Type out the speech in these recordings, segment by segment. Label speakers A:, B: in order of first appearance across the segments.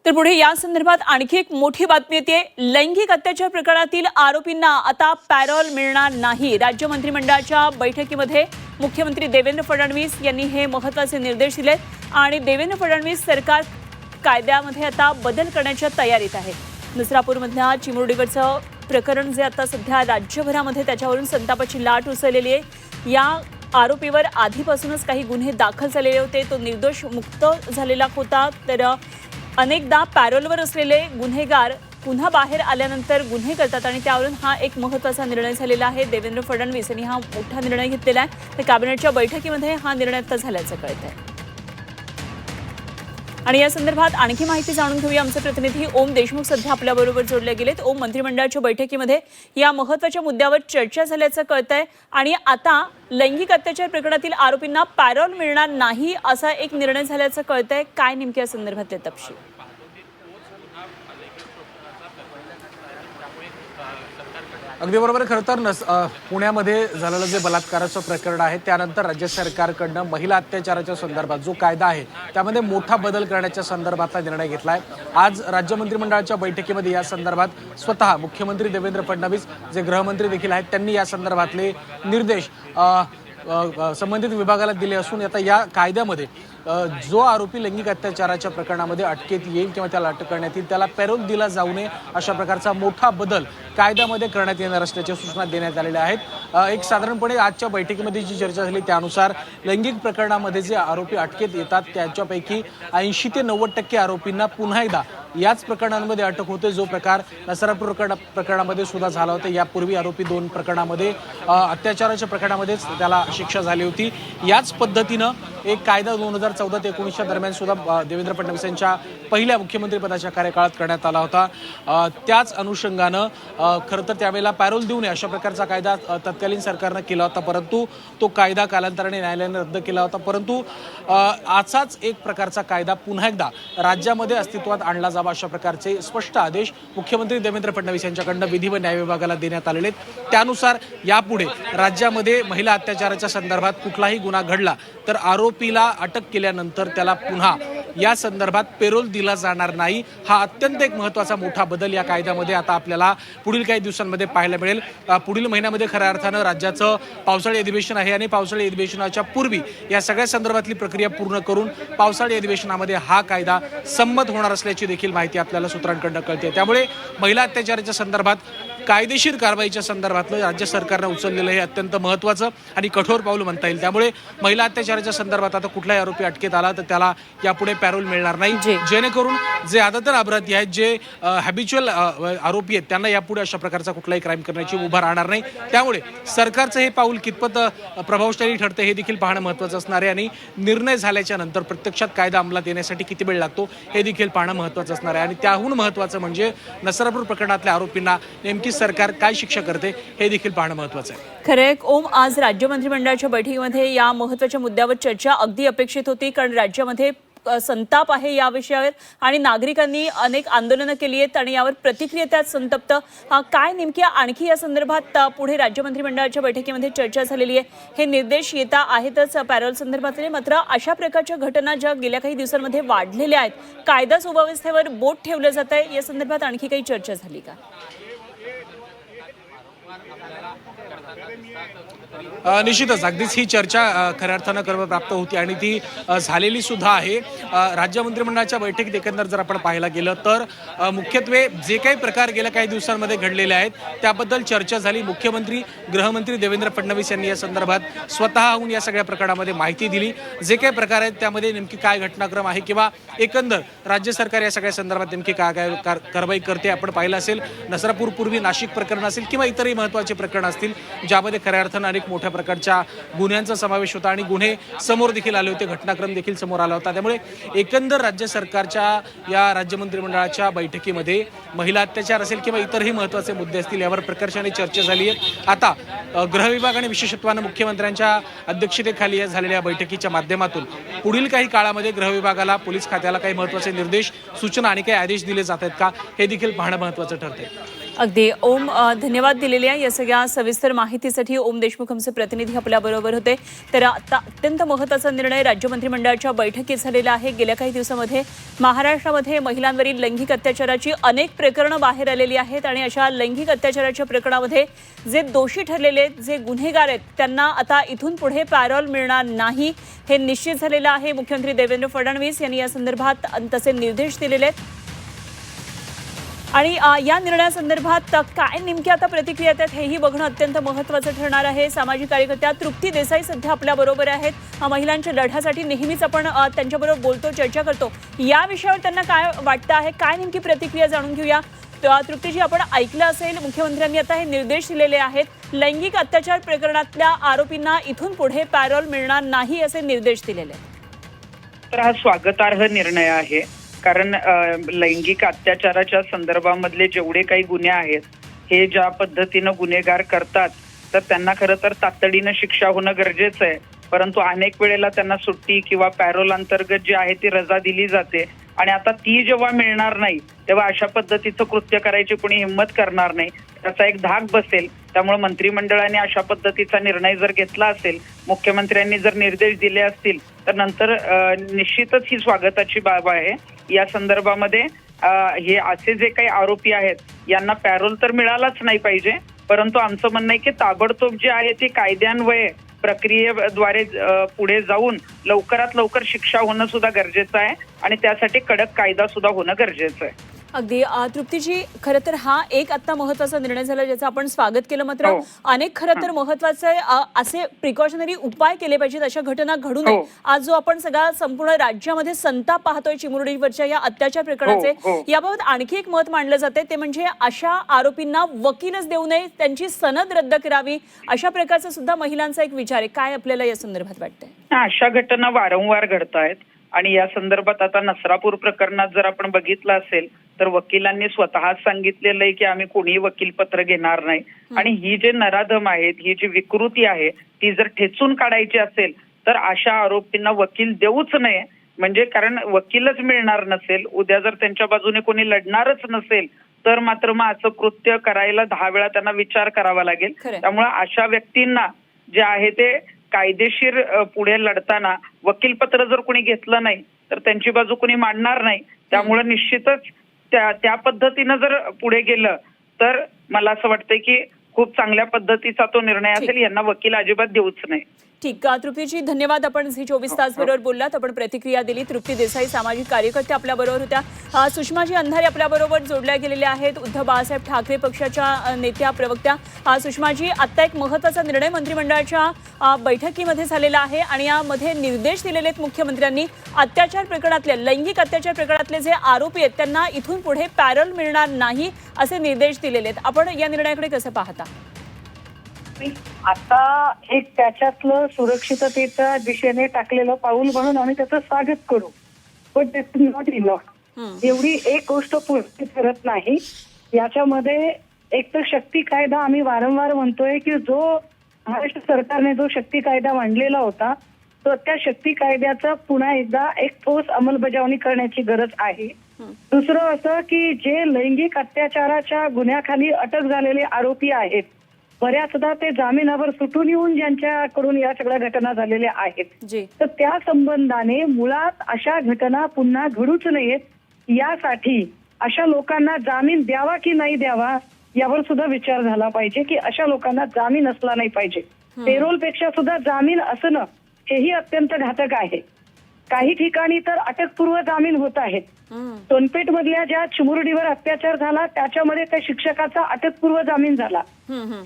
A: तर पुढे या संदर्भात आणखी एक मोठी बातमी येते। लैंगिक अत्याचार प्रकरणातील आरोपींना आता पॅरोल मिळणार नाही। राज्य मंत्रिमंडळाच्या बैठकीमध्ये मुख्यमंत्री देवेंद्र फडणवीस यांनी हे महत्त्वाचे निर्देश दिले आणि देवेंद्र फडणवीस सरकार कायद्यामध्ये आता बदल करण्याच्या तयारीत आहे। नसरापूरमधल्या चिमुरडीवरचं प्रकरण जे आता सध्या राज्यभरामध्ये त्याच्यावरून संतापाची लाट उसळलेली आहे। या आरोपीवर आधीपासूनच काही गुन्हे दाखल झालेले होते, तो निर्दोष मुक्त झालेला होता। तर अनेकदा पॅरोलवर असलेले गुन्हेगार पुन्हा बाहेर आल्यानंतर गुन्हे करतात आणि त्यावरून हा एक महत्त्वाचा निर्णय झालेला आहे। देवेंद्र फडणवीस यांनी हा मोठा निर्णय घेतलेला आहे। तर कॅबिनेटच्या बैठकीमध्ये हा निर्णय आता झाल्याचं कळतंय आणि या संदर्भात आणखी माहिती जाणून घेऊया। आमचे प्रतिनिधी ओम देशमुख सध्या आपल्याबरोबर जोडले गेलेत। ओम, मंत्रिमंडळाच्या बैठकीमध्ये या महत्त्वाच्या मुद्द्यावर चर्चा झाल्याचं कळतंय आणि आता लैंगिक अत्याचार प्रकरणातील आरोपींना पॅरोल मिळणार नाही असा एक निर्णय झाल्याचं कळतंय। काय नेमके या संदर्भातले तपशील?
B: अगदी बरोबर। खरं तर पुण्यामध्ये झालेलं जे बलात्काराचं प्रकरण आहे त्यानंतर राज्य सरकारकडनं महिला अत्याचाराच्या संदर्भात जो कायदा आहे त्यामध्ये मोठा बदल करण्याच्या संदर्भातला निर्णय घेतला आहे। आज राज्य मंत्रिमंडळाच्या बैठकीमध्ये या संदर्भात स्वतः मुख्यमंत्री देवेंद्र फडणवीस जे गृहमंत्री देखील आहेत त्यांनी या संदर्भातले निर्देश संबंधित विभागाला दिले असून आता या कायद्यामध्ये जो आरोपी लैंगिक अत्याचाराच्या प्रकरणामध्ये अटकेत येईल किंवा त्याला अटक करण्यात येईल त्याला पॅरोल दिला जाऊ नये अशा प्रकारचा मोठा बदल कायद्यामध्ये करण्यात येणार असल्याच्या सूचना देण्यात आलेल्या आहेत। एक साधारणपणे आजच्या बैठकीमध्ये जी चर्चा झाली त्यानुसार लैंगिक प्रकरणामध्ये जे आरोपी अटकेत येतात त्याच्यापैकी 80 ते 90% आरोपींना पुन्हा एकदा याच प्रकरणांमध्ये अटक होते। जो प्रकार नसरापूर प्रकरणामध्ये सुद्धा झाला होता। यापूर्वी आरोपी 2 प्रकरणामध्ये अत्याचाराच्या प्रकरणामध्येच त्याला शिक्षा झाली होती। याच पद्धतीनं एक कायदा 2014 ते 19 दरम्यान सुद्धा देवेंद्र फडणवीस यांच्या पहिल्या मुख्यमंत्रीपदाच्या कार्यकाळात करण्यात आला होता। त्याच अनुषंगानं खरं तर त्यावेळेला पॅरोल देऊ नये अशा प्रकारचा कायदा तत्कालीन सरकारनं केला होता, परंतु तो कायदा कालांतराने न्यायालयाने रद्द केला होता। परंतु असाच एक प्रकारचा कायदा पुन्हा एकदा राज्यामध्ये अस्तित्वात आणला जावा अशा प्रकारचे स्पष्ट आदेश मुख्यमंत्री देवेंद्र फडणवीस यांच्याकडनं विधी व न्याय विभागाला देण्यात आलेले आहेत। त्यानुसार यापुढे राज्यामध्ये महिला अत्याचाराच्या संदर्भात कुठलाही गुन्हा घडला तर आरोपीला अटक केल्यानंतर त्याला पुन्हा या संदर्भात पेरोल दिला जाणार नाही। हा अत्यंत एक महत्त्वाचा मोठा बदल या कायद्यामध्ये आता आपल्याला पुढील काही दिवसांमध्ये पाहायला मिळेल। पुढील महिन्यामध्ये खऱ्या अर्थानं राज्याचं पावसाळी अधिवेशन आहे आणि पावसाळी अधिवेशनाच्या पूर्वी या सगळ्या संदर्भातली प्रक्रिया पूर्ण करून पावसाळी अधिवेशनामध्ये हा कायदा संमत होणार असल्याची देखील माहिती आपल्याला सूत्रांकडून कळते। त्यामुळे महिला अत्याचाराच्या संदर्भात कायदेशीर कारवाईच्या संदर्भातलं राज्य सरकारनं उचललेलं हे अत्यंत महत्त्वाचं आणि कठोर पाऊल म्हणता येईल। त्यामुळे महिला अत्याचाराच्या संदर्भात आता कुठलाही आरोपी अटकेत आला तर त्याला यापुढे पॅरोल मिळणार नाही, जेणेकरून जे आदतर अपराधी आहेत, जे हॅबिच्युअल आरोपी आहेत त्यांना यापुढे अशा प्रकारचा कुठलाही क्राईम करण्याची उभा राहणार नाही। त्यामुळे सरकारचं हे पाऊल कितपत प्रभावशाली ठरतं हे देखील पाहणं महत्त्वाचं असणार आहे आणि निर्णय झाल्याच्या नंतर प्रत्यक्षात कायदा अंमलात येण्यासाठी किती वेळ लागतो हे देखील पाहणं महत्त्वाचं असणार आहे। आणि त्याहून महत्त्वाचं म्हणजे नसरापूर प्रकरणातल्या आरोपींना नेमकी सरकार काय शिक्षा करते हे देखील पाहणं महत्त्वाचं आहे।
A: खरं ओम, आज राज्य मंत्रिमंडळाच्या बैठकीमध्ये या महत्त्वाच्या मुद्द्यावर चर्चा अगदी अपेक्षित होती, कारण राज्यामध्ये संताप आहे या विषयावर आणि नागरिकांनी अनेक आंदोलनं केली आहेत आणि यावर प्रतिक्रिया त्यात संतप्त। काय नेमकी आणखी या संदर्भात पुढे राज्य मंत्रिमंडळाच्या बैठकीमध्ये चर्चा झालेली आहे? हे निर्देश येता आहेतच पॅरोल संदर्भातले, मात्र अशा प्रकारच्या घटना ज्या गेल्या काही दिवसांमध्ये वाढलेल्या आहेत, कायदा सुव्यवस्थेवर बोट ठेवलं जात आहे, या संदर्भात आणखी काही चर्चा झाली का?
B: निश्चितच अगदीच ही चर्चा खऱ्या अर्थानं कर्मप्राप्त होती आणि ती झालेली सुद्धा आहे। राज्य मंत्रिमंडळाच्या बैठकीत एकंदर जर आपण पाहायला गेलं तर मुख्यत्वे जे काही प्रकार गेल्या काही दिवसांमध्ये घडलेले आहेत त्याबद्दल चर्चा झाली। मुख्यमंत्री गृहमंत्री देवेंद्र फडणवीस यांनी या संदर्भात स्वतःहून या सगळ्या प्रकरणामध्ये माहिती दिली। जे काही प्रकार आहेत त्यामध्ये नेमकी काय घटनाक्रम आहे किंवा एकंदर राज्य सरकार या सगळ्या संदर्भात नेमकी काय काय कारवाई करते आपण पाहिलं असेल। नसरापूर पूर्वी नाशिक प्रकरण असेल किंवा इतरही महत्त्वाचे प्रकरण असतील ज्यामध्ये खऱ्या अर्थानं अनेक मोठ्या प्रकारच्या गुन्ह्यांचा समावेश होता आणि गुन्हे समोर देखील आले होते, घटनाक्रम देखील समोर आला होता। त्यामुळे एकंदर राज्य सरकारच्या या राज्य मंत्रिमंडळाच्या बैठकीमध्ये महिला अत्याचार असेल किंवा इतरही महत्त्वाचे मुद्दे असतील यावर प्रकर्षाने चर्चा झाली आहे। आता गृह विभाग आणि विशेषत्वानं मुख्यमंत्र्यांच्या अध्यक्षतेखाली झालेल्या बैठकीच्या माध्यमातून पुढील काही काळामध्ये गृह विभागाला, पोलीस खात्याला काही महत्त्वाचे निर्देश, सूचना आणि काही आदेश दिले जात आहेत का हे देखील पाहणं महत्त्वाचं ठरतंय।
A: अगदी ओम, धन्यवाद दिलेल्या या सगळ्या सविस्तर माहितीसाठी. ओम देशमुख आमचे प्रतिनिधी आपल्या बरोबर होते. तर आता अत्यंत महत्त्वाचा निर्णय राज्य मंत्रिमंडळाच्या बैठकीत झालेला आहे. गेल्या काही दिवसामध्ये महाराष्ट्रामध्ये महिलांवरील लैंगिक अत्याचाराची अनेक प्रकरणं बाहेर आलेली आहेत आणि अशा लैंगिक अत्याचाराच्या प्रकरणामध्ये जे दोषी ठरलेले आहेत, जे गुन्हेगार आहेत, त्यांना आता इथून पुढे पॅरोल मिळणार नाही हे निश्चित झालेलं आहे. मुख्यमंत्री देवेंद्र फडणवीस यांनी या संदर्भात तसे निर्देश दिलेले आहेत आणि या निर्णयासंदर्भात काय नेमकी आता प्रतिक्रिया येतात हेही बघणं अत्यंत महत्त्वाचं ठरणार आहे. सामाजिक कार्यकर्त्या तृप्ती देसाई सध्या आपल्या बरोबर आहेत. महिलांच्या लढ्यासाठी नेहमीच आपण त्यांच्याबरोबर बोलतो, चर्चा करतो. या विषयावर त्यांना काय वाटतं आहे, काय नेमकी प्रतिक्रिया जाणून घेऊया. तृप्तीजी, आपण ऐकलं असेल मुख्यमंत्र्यांनी आता हे निर्देश दिलेले आहेत. लैंगिक अत्याचार प्रकरणातल्या आरोपींना इथून पुढे पॅरोल मिळणार नाही असे निर्देश दिलेले आहेत.
C: तर हा स्वागतार्ह निर्णय आहे. कारण लैंगिक अत्याचाराच्या संदर्भामधले जेवढे काही गुन्हे आहेत, हे ज्या पद्धतीनं गुन्हेगार करतात तर त्यांना खरं तर तातडीनं शिक्षा होणं गरजेचं आहे. परंतु अनेक वेळेला त्यांना सुट्टी किंवा पॅरोल अंतर्गत जी आहे ती रजा दिली जाते आणि आता ती जेव्हा मिळणार नाही तेव्हा अशा पद्धतीचं कृत्य करायची कोणी हिंमत करणार नाही. त्याचा एक धाक बसेल. त्यामुळे मंत्रिमंडळाने अशा पद्धतीचा निर्णय जर घेतला असेल, मुख्यमंत्र्यांनी जर निर्देश दिले असतील, तर नंतर निश्चितच ही स्वागताची बाब आहे. या संदर्भामध्ये हे असे जे काही आरोपी आहेत यांना पॅरोल तर मिळालाच नाही पाहिजे, परंतु आमचं म्हणणं आहे की ताबडतोब जे आहे ती कायद्यान्वये प्रक्रियेद्वारे पुढे जाऊन लवकरात लवकर शिक्षा होणं सुद्धा गरजेचं आहे आणि त्यासाठी कडक कायदा सुद्धा होणं गरजेचं आहे.
A: अगदी तृप्तीजी, खरं तर हा एक आता महत्त्वाचा निर्णय झाला ज्याचं आपण स्वागत केलं. मात्र अनेक खरं तर महत्त्वाचे असे प्रिकॉशनरी उपाय केले पाहिजेत अशा घटना घडू नये. आज जो आपण सगळा संपूर्ण राज्यामध्ये संताप पाहतोय चिमुरडीवरच्या या अत्याचार प्रकरणाचे, याबाबत आणखी एक मत मांडलं जाते ते म्हणजे अशा आरोपींना वकीलच देऊ नये, त्यांची सनद रद्द करावी, अशा प्रकारचा सुद्धा महिलांचा एक विचार आहे. काय आपल्याला या संदर्भात वाटतंय?
C: अशा घटना वारंवार घडतायत आणि या संदर्भात आता नसरापूर प्रकरणात जर आपण बघितलं असेल तर वकिलांनी स्वतःच सांगितलेलं आहे की आम्ही कोणीही वकीलपत्र घेणार नाही. आणि ही जे नराधम आहेत, ही जी विकृती आहे ती जर ठेचून काढायची असेल तर अशा आरोपींना वकील देऊच नये. म्हणजे कारण वकीलच मिळणार नसेल, उद्या जर त्यांच्या बाजूने कोणी लढणारच नसेल तर मात्र मग असं कृत्य करायला 10 वेळा त्यांना विचार करावा लागेल. त्यामुळे अशा व्यक्तींना जे आहे ते कायदेशीर पुढे लढताना वकीलपत्र जर कोणी घेतलं नाही तर त्यांची बाजू कोणी मांडणार नाही. त्यामुळे निश्चितच त्या पद्धतीनं जर पुढे गेलं तर मला असं वाटतंय की खूप चांगल्या पद्धतीचा तो निर्णय असेल. यांना वकील अजिबात देऊच नाही.
A: ठीक. तृप्तीजी, धन्यवाद. आपण झी 24 तास बरोबर बोललात, आपण प्रतिक्रिया दिली. तृप्ती देसाई सामाजिक कार्यकर्ते आपल्या बरोबर होत्या. सुषमाजी अंधारे आपल्या बरोबर जोडल्या गेलेल्या आहेत, उद्धव बाळासाहेब ठाकरे पक्षाच्या नेत्या प्रवक्त्या. सुषमाजी, आता एक महत्त्वाचा निर्णय मंत्रिमंडळाच्या बैठकीमध्ये झालेला आहे आणि यामध्ये निर्देश दिलेले आहेत मुख्यमंत्र्यांनी. अत्याचार प्रकरणातले, लैंगिक अत्याचार प्रकरणातले जे आरोपी आहेत त्यांना इथून पुढे पॅरोल मिळणार नाही असे निर्देश दिलेले आहेत. आपण या निर्णयाकडे कसं पाहता?
D: आता एक त्याच्यातलं सुरक्षिततेच्या दिशेने टाकलेलं पाऊल म्हणून आम्ही त्याचं स्वागत करू. पण इट्स नॉट इनफ. एवढी एक गोष्ट पूर्ण करत नाही. याच्यामध्ये एक तर शक्ती कायदा आम्ही वारंवार म्हणतोय की जो महाराष्ट्र सरकारने जो शक्ती कायदा मांडलेला होता तो त्या शक्ती कायद्याचा पुन्हा एकदा एक ठोस अंमलबजावणी करण्याची गरज आहे. दुसरं असं की जे लैंगिक अत्याचाराच्या गुन्ह्याखाली अटक झालेले आरोपी आहेत, बऱ्याचदा ते जामिनावर सुटून येऊन ज्यांच्याकडून या सगळ्या घटना झालेल्या आहेत, तर त्या संबंधाने मुळात अशा घटना पुन्हा घडूच नयेत यासाठी अशा लोकांना जामीन द्यावा की नाही द्यावा यावर सुद्धा विचार झाला पाहिजे की अशा लोकांना जामीन असला नाही पाहिजे. पेरोलपेक्षा सुद्धा जामीन असणं हेही अत्यंत घातक आहे. काही ठिकाणी तर अटकपूर्व जामीन होत आहेत. सोनपेठ मधल्या ज्या चिमुरडीवर अत्याचार झाला त्याच्यामध्ये त्या शिक्षकाचा अटकपूर्व जामीन झाला.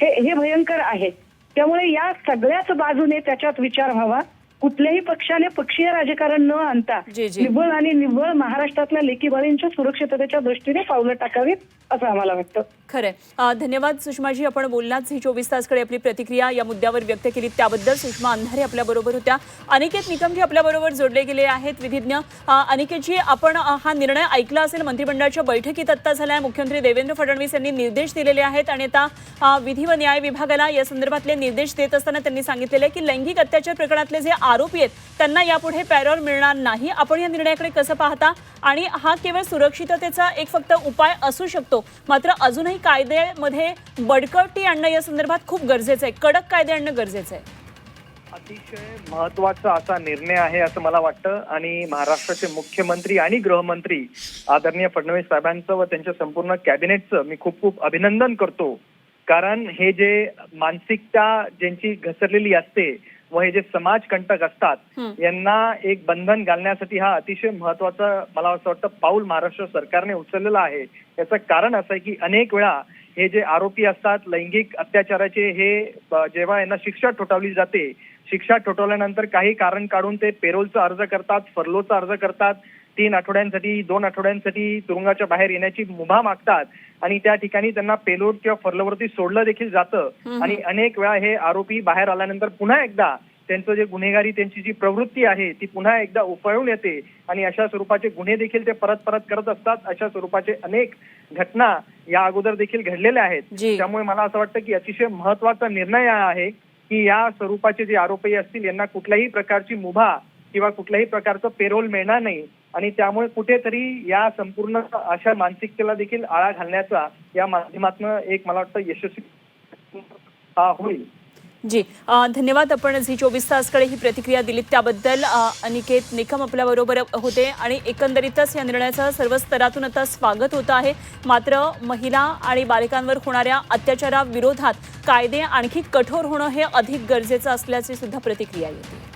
D: हे भयंकर आहे. त्यामुळे या सगळ्याच बाजूने त्याच्यात विचार व्हावा. कुठल्याही पक्षाने पक्षीय राजकारण न आणता निव्वळ आणि निव्वळ महाराष्ट्रातल्या लेकीबाळींच्या सुरक्षिततेच्या दृष्टीने पावलं टाकावीत असं आम्हाला वाटतं.
A: खरंय. धन्यवाद सुषमाजी, आपण बोललात. झी 24 तासकडे आपली प्रतिक्रिया या मुद्द्यावर व्यक्त केली त्याबद्दल. सुषमा अंधारे आपल्या बरोबर होत्या. अनिकेत निकमजी आपल्या बरोबर जोडले गेले आहेत, विधिज्ञ. अनिकेतजी, आपण हा निर्णय ऐकला असेल, मंत्रिमंडळाच्या बैठकीत आत्ता झालाय. मुख्यमंत्री देवेंद्र फडणवीस यांनी निर्देश दिलेले आहेत आणि आता विधी व न्याय विभागाला या संदर्भातले निर्देश देत असताना त्यांनी सांगितलेले की लैंगिक अत्याचार प्रकरणातले जे आरोपी आहेत त्यांना यापुढे पॅरोल मिळणार नाही. आपण या निर्णयाकडे कसं पाहता? आणि हा केवळ सुरक्षिततेचा एक फक्त उपाय असू शकतो, मात्र अजूनही कायद्यामध्ये बडकटी आणणं या संदर्भात खूप गरजेचं आहे, कडक कायदे आणणं गरजेचं आहे.
E: अतिशय महत्वाचा असा निर्णय आहे असं मला वाटतं आणि महाराष्ट्राचे मुख्यमंत्री आणि गृहमंत्री आदरणीय फडणवीस साहेबांचं व त्यांच्या संपूर्ण कॅबिनेटचं मी खूप खूप अभिनंदन करतो. कारण हे जे मानसिकता ज्यांची घसरलेली असते व हे जे समाजकंटक असतात यांना एक बंधन घालण्यासाठी हा अतिशय महत्वाचा मला असं वाटतं पाऊल महाराष्ट्र सरकारने उचललेलं आहे. याचं कारण असं आहे की अनेक वेळा हे जे आरोपी असतात लैंगिक अत्याचाराचे हे जेव्हा यांना शिक्षा ठोठावली जाते, शिक्षा ठोठावल्यानंतर काही कारण काढून ते पेरोलचा अर्ज करतात, फर्लोचा अर्ज करतात, 3 आठवड्यांसाठी 2 आठवड्यांसाठी तुरुंगाच्या बाहेर येण्याची मुभा मागतात आणि त्या ठिकाणी त्यांना पेलोड किंवा फर्लोवरती सोडलं देखील जातं आणि अनेक वेळा हे आरोपी बाहेर आल्यानंतर पुन्हा एकदा त्यांचं जे गुन्हेगारी त्यांची जी प्रवृत्ती आहे ती पुन्हा एकदा उफाळून येते आणि अशा स्वरूपाचे गुन्हे देखील ते परत परत करत असतात. अशा स्वरूपाचे अनेक घटना या अगोदर देखील घडलेल्या आहेत. त्यामुळे मला असं वाटतं की अतिशय महत्वाचा निर्णय आहे की या स्वरूपाचे जे आरोपी असतील यांना कुठल्याही प्रकारची मुभा किंवा कुठल्याही प्रकारचं पेरोल मिळणार नाही आणि त्यामुळे कुठेतरी या संपूर्ण अशा मानसिकतेला देखील आळा घालण्याचा या माध्यमातून एक मला वाटतं यशस्वी होईल.
A: जी धन्यवाद. आपण झी24 तासकडे ही प्रतिक्रिया दिलीत त्याबद्दल. अनिकेत निकम आपल्याबरोबर होते आणि एकंदरीतच या निर्णयाचं सर्व स्तरातून आता स्वागत होतं आहे. मात्र महिला आणि बालिकांवर होणाऱ्या अत्याचाराविरोधात कायदे आणखी कठोर होणं हे अधिक गरजेचं असल्याची सुद्धा प्रतिक्रिया येते.